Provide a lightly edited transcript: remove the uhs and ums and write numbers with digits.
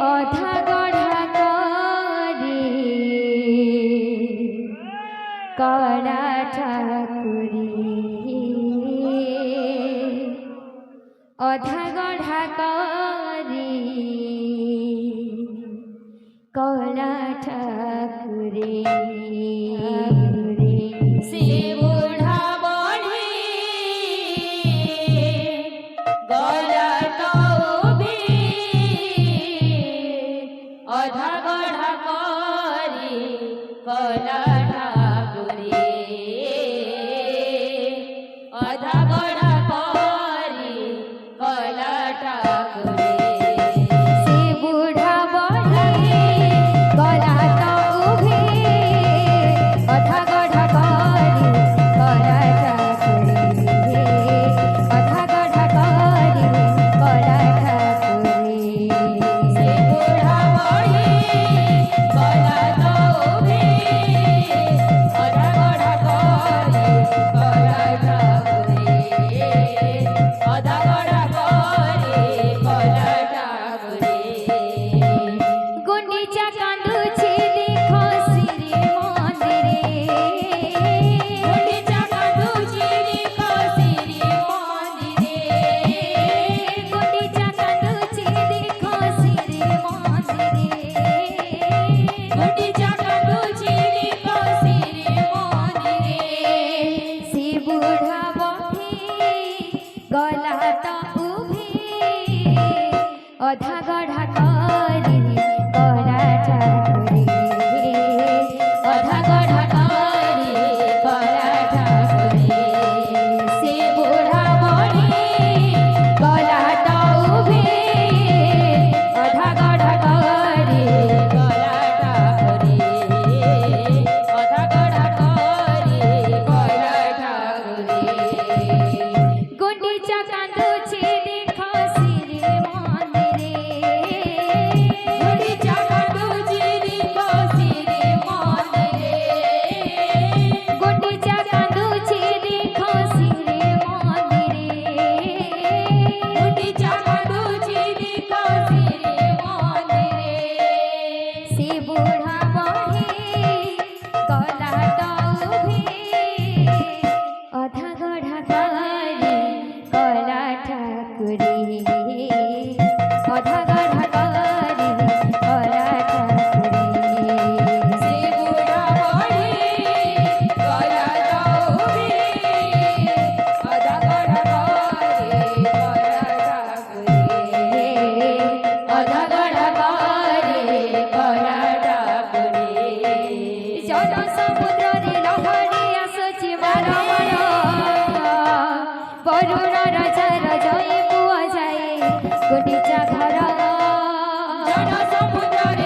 অধা গঢ়া করে কলা ঠাকুরি অধা গঢ়া করে কলা ঠাকুরি সে বুঢ়া বঢ়ি গলাটা উভি অধা গঢ়া করে কলা ঠাকুরি অধা গঢ়া করে কলা ঠাকুরি সে বুঢ়া বঢ়ি গলা তো উভে অধা গঢ়া করে কলা ঠাকুরি অধা গঢ়া করে কলা ঠাকুরি সে বুঢ়া বঢ়ি গলাটা উভি অধা গঢ়া করে কলা ঠাকুরি অধা গঢ়া করে কলা ঠাকুরি গুন্ডিচা কান্দুছে দেখো শ্রী মন্দিরে গুন্ডিচা কান্দুছে দেখো শ্রী মন্দিরে গুন্ডিচা কান্দুছে দেখো শ্রী মন্দিরে গুন্ডিচা কান্দুছে দেখো শ্রী মন্দিরে সে বুঢ়া বহে গলা তো উভে অধা গঢ়া করে কলা ঠাকুরি অধা গঢ়া করে কলা ঠাকুরি সে বুঢ়া বঢ়ি গলাটা উভে অধা গঢ়া করে কলা ঠাকুরি অধা গঢ়া করে কলা ঠাকুরি গুন্ডিচা কান্দুছে দেখো শ্রী মন্দিরে গুন্ডিচা কান্দুছে দেখো শ্রী মন্দিরে গুন্ডিচা কান্দুছে দেখো শ্রী মন্দিরে গুন্ডিচা কান্দুছে দেখো শ্রী মন্দিরে সে বুঢ়া বহে গলা তো উভে অধা গঢ়া করে কলা ঠাকুরি অধা গঢ়া করে কলা ঠাকুরি সে বুঢ়া বঢ়ি গলাটা উভি অধা গঢ়া করে কলা ঠাকুরি অধা গঢ়া করে কলা ঠাকুরি জল সমুদ্রে লহরি আসুଛି ବାରମ୍ବାର ବରୁଣ ରାଜାର ଜୟ ପୁଅ ଯାଏ ଗୁଣ୍ଡିଚା ଘର জন সমুদ্রে